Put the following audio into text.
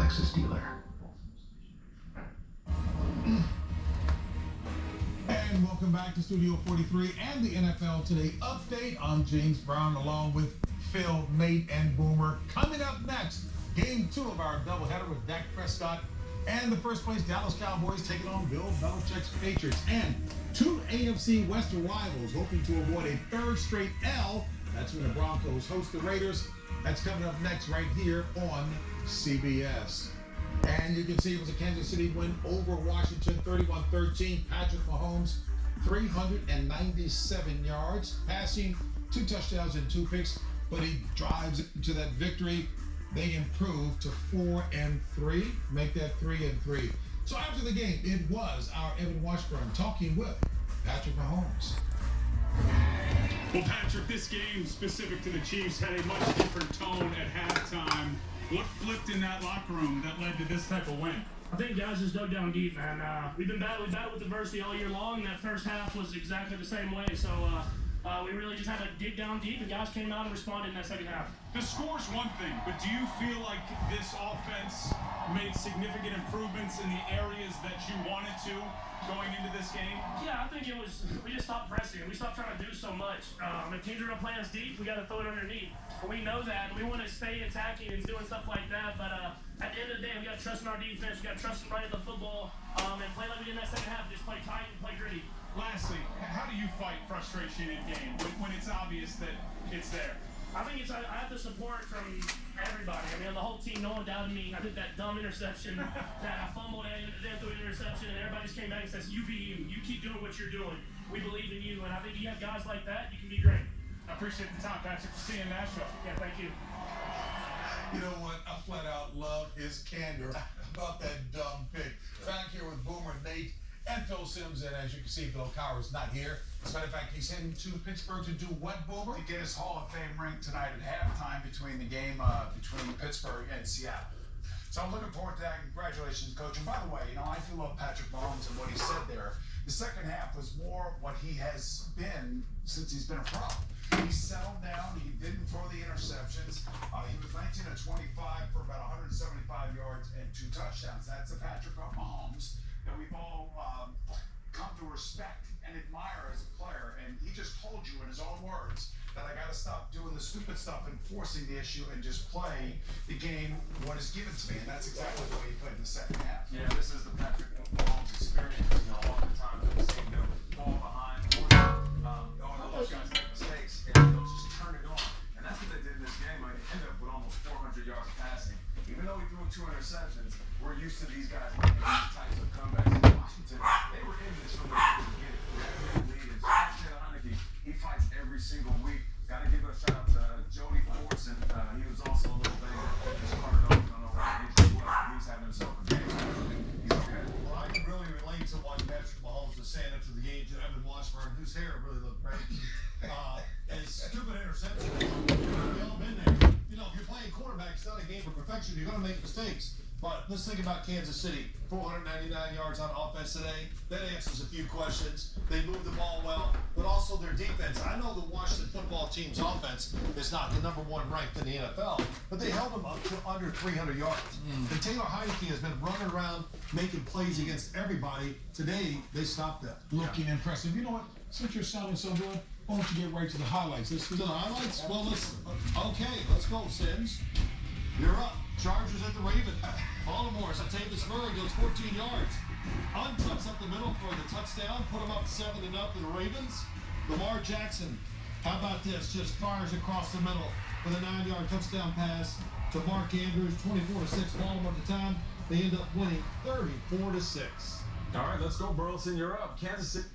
Lexus dealer. And welcome back to Studio 43 and the NFL Today update. I'm James Brown along with Phil, Nate, and Boomer. Coming up next, game 2 of our doubleheader with Dak Prescott and the first place Dallas Cowboys taking on Bill Belichick's Patriots. And 2 AFC Western rivals hoping to avoid a third straight L. That's when the Broncos host the Raiders. That's coming up next right here on CBS. And you can see it was a Kansas City win over Washington, 31-13. Patrick Mahomes, 397 yards, passing, 2 touchdowns and 2 picks, but he drives to that victory. They improve to 4-3, make that 3-3. So after the game, it was our Evan Washburn talking with Patrick Mahomes. Well, Patrick, this game specific to the Chiefs had a much different tone at halftime. What flipped in that locker room that led to this type of win? I think guys just dug down deep, man. We've battled with adversity all year long, and that first half was exactly the same way. So we really just had to dig down deep, and guys came out and responded in that second half. The score's one thing, but do you feel like this offense made significant improvements in the areas that you wanted to going into this game? Yeah, I think we just stopped pressing. We stopped trying to do so much. If teams are going to play us deep, we got to throw it underneath. And we know that, and we want to stay attacking and doing stuff like that. But at the end of the day, we got to trust in our defense. We got to trust in running the football and play like we did in that second half. Just play tight and play gritty. Lastly, how do you fight frustration in game when it's obvious that it's there? I think I have the support from everybody. I mean, the whole team, no one doubted me. I did that dumb interception that I fumbled and then threw an interception, and everybody just came back and says, "You be you. You keep doing what you're doing. We believe in you." And I think you have guys like that, you can be great. I appreciate the time, Patrick. See you in Nashville. Yeah, thank you. You know what? I flat out love his candor about that dumb pick. Back here with Boomer, Nate, and Phil Sims, and as you can see, Bill Cowher's not here. As a matter of fact, he's heading to Pittsburgh to do what, Boomer? To get his Hall of Fame ring tonight at halftime between the game between Pittsburgh and Seattle. So I'm looking forward to that. Congratulations, Coach. And by the way, I do love Patrick Mahomes and what he said there. The second half was more what he has been since he's been a pro. He settled down. He didn't throw the interceptions. He was 19 of 25 for about 175 yards and 2 touchdowns. That's the Patrick Mahomes that we've all come to respect and admire as a player. And he just told you in his own words that I got to stop doing the stupid stuff and forcing the issue and just play the game what is given to me. And that's exactly the way he played in the second half. Yeah, this is the Patrick Mahomes experience. Oftentimes we've seen them fall behind, those guys make mistakes, and they'll just turn it on. And that's what they did in this game. They ended up with almost 400 yards passing. Even though he threw 2 interceptions, we're used to these guys making these types of comebacks. In Washington, they were in this from the beginning. They had a lead, and Taylor Heineke, he fights every single week. Got to give a shout out to Jody Fortson. He was also a little banged. Just carted off. I don't know what he was. He's having himself a game. He's okay. Well, I can really relate to what Patrick Mahomes was saying after the game to Evan Washburn, whose hair really looked great. And stupid interception. We all been there. If you're playing quarterback, it's not a game for perfection. You're going to make mistakes. But let's think about Kansas City. 499 yards on offense today. That answers a few questions. They moved the ball well, but also their defense. I know the Washington football team's offense is not the #1 ranked in the NFL, but they held them up to under 300 yards. And Taylor Heineke has been running around making plays against everybody. Today, they stopped that. Looking impressive. You know what? Since you're sounding so good, why don't you get right to the highlights? To the highlights? Well, let's go, Sims. You're up. Chargers at the Ravens. Baltimore's Latavius Murray goes 14 yards. Untouched up the middle for the touchdown. Put them up 7-0 to the Ravens. Lamar Jackson, how about this? Just fires across the middle with a 9-yard touchdown pass to Mark Andrews. 24-6 Baltimore at the time. They end up winning 34-6. All right, let's go, Burleson. You're up. Kansas City.